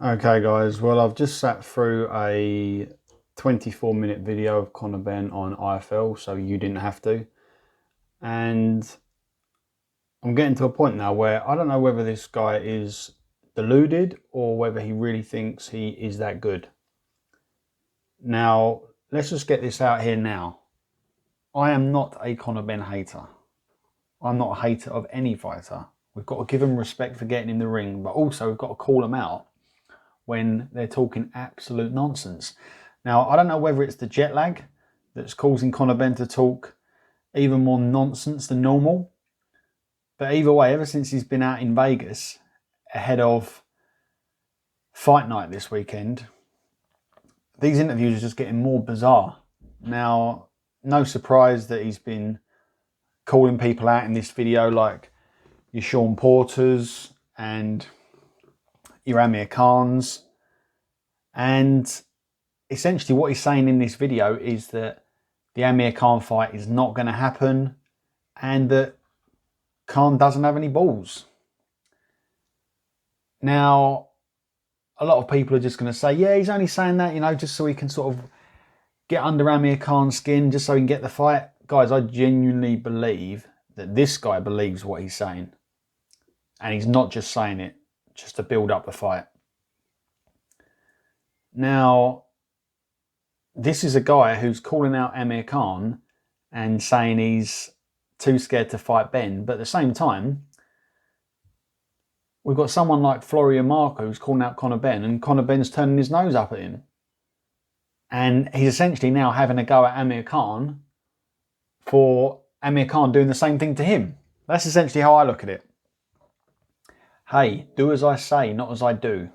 Okay guys, well I've just sat through a 24-minute video of Conor Benn on IFL, so you didn't have to. And I'm getting to a point now where I don't know whether this guy is deluded or whether he really thinks he is that good. Now, let's just get this out here now. I am not a Conor Benn hater. I'm not a hater of any fighter. We've got to give them respect for getting in the ring, but also we've got to call them out when they're talking absolute nonsense. Now, I don't know whether it's the jet lag that's causing Conor Benn to talk even more nonsense than normal. But either way, ever since he's been out in Vegas ahead of fight night this weekend, these interviews are just getting more bizarre. Now, no surprise that he's been calling people out in this video like your Sean Porters and your Amir Khans. And essentially what he's saying in this video is that the Amir Khan fight is not going to happen and that Khan doesn't have any balls. Now, a lot of people are just going to say, yeah, he's only saying that, just so he can sort of get under Amir Khan's skin, just so he can get the fight. Guys, I genuinely believe that this guy believes what he's saying. And he's not just saying it just to build up the fight. Now, this is a guy who's calling out Amir Khan and saying he's too scared to fight Ben. But at the same time, we've got someone like Florian Marco who's calling out Conor Benn, and Conor Benn's turning his nose up at him. And he's essentially now having a go at Amir Khan for Amir Khan doing the same thing to him. That's essentially how I look at it. Hey, do as I say, not as I do.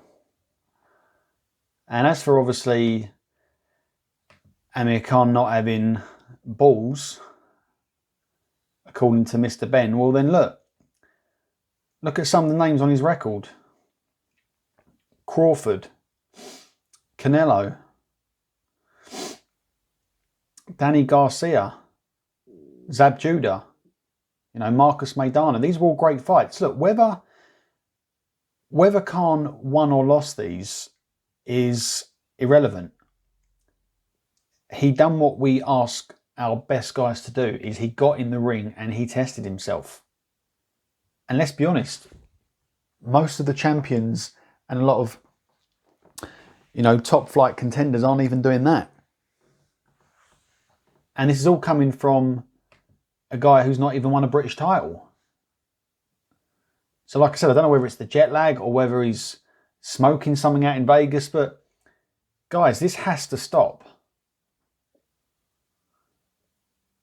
And as for obviously Amir Khan not having balls, according to Mr. Benn, well then look at some of the names on his record. Crawford, Canelo, Danny Garcia, Zab Judah, Marcus Maidana. These were all great fights. Look, whether Khan won or lost these is irrelevant. He done what we ask our best guys to do, is he got in the ring and he tested himself. And let's be honest, most of the champions and a lot of, top flight contenders aren't even doing that. And this is all coming from a guy who's not even won a British title. So like I said, I don't know whether it's the jet lag or whether he's smoking something out in Vegas, but guys, this has to stop.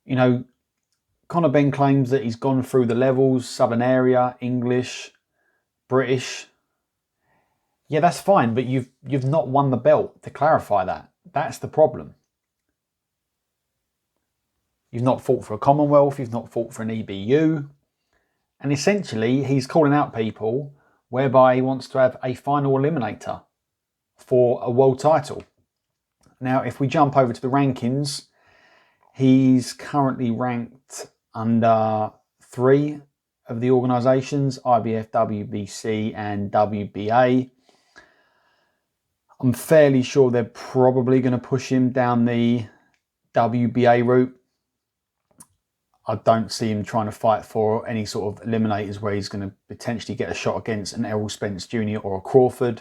Conor Benn claims that he's gone through the levels, Southern area, English, British. Yeah, that's fine, but you've not won the belt, to clarify that. That's the problem. You've not fought for a Commonwealth, you've not fought for an EBU. And essentially, he's calling out people whereby he wants to have a final eliminator for a world title. Now, if we jump over to the rankings, he's currently ranked under 3 of the organisations, IBF, WBC and WBA. I'm fairly sure they're probably going to push him down the WBA route. I don't see him trying to fight for any sort of eliminators where he's going to potentially get a shot against an Errol Spence Jr. or a Crawford.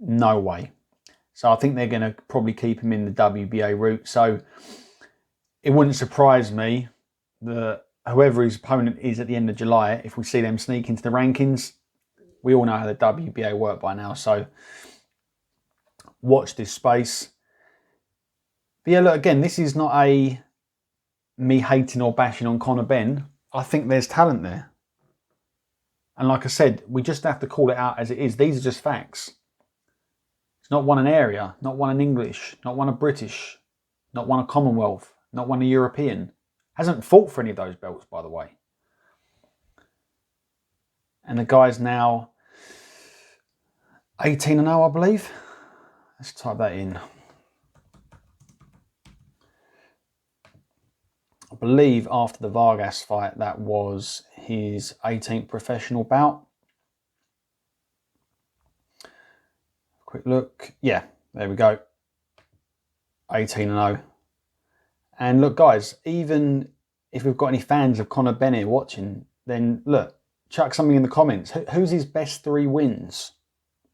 No way. So I think they're going to probably keep him in the WBA route. So it wouldn't surprise me that whoever his opponent is at the end of July, if we see them sneak into the rankings, we all know how the WBA work by now. So watch this space. But yeah, look, again, this is not me hating or bashing on Conor Benn. I think there's talent there. And like I said, we just have to call it out as it is. These are just facts. He's not won an area, not won an English, not won a British, not won a Commonwealth, not won a European. Hasn't fought for any of those belts, by the way. And the guy's now 18-0, I believe. Let's type that in. I believe after the Vargas fight, that was his 18th professional bout. Quick look. Yeah, there we go. 18-0. And look, guys, even if we've got any fans of Conor Benn here watching, then look, chuck something in the comments. Who's his best 3 wins?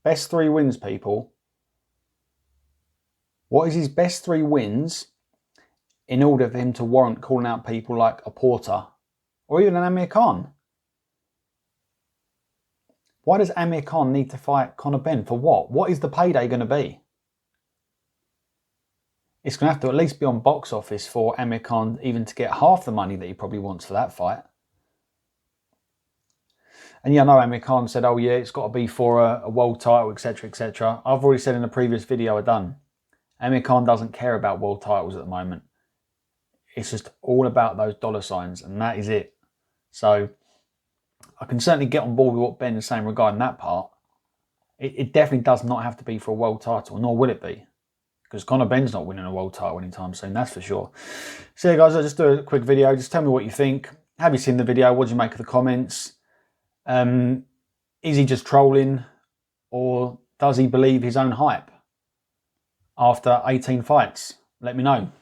Best 3 wins, people. What is his best 3 wins in order for him to warrant calling out people like a Porter or even an Amir Khan? Why does Amir Khan need to fight Conor Benn? For what? What is the payday going to be? It's going to have to at least be on box office for Amir Khan even to get half the money that he probably wants for that fight. And yeah, I know Amir Khan said, oh yeah, it's got to be for a world title, etc, etc. I've already said in a previous video I've done, Amir Khan doesn't care about world titles at the moment. It's just all about those dollar signs, and that is it. So I can certainly get on board with what Ben is saying regarding that part. It definitely does not have to be for a world title, nor will it be. Because Conor Benn's not winning a world title anytime soon, that's for sure. So yeah, guys, I'll just do a quick video. Just tell me what you think. Have you seen the video? What do you make of the comments? Is he just trolling, or does he believe his own hype after 18 fights? Let me know.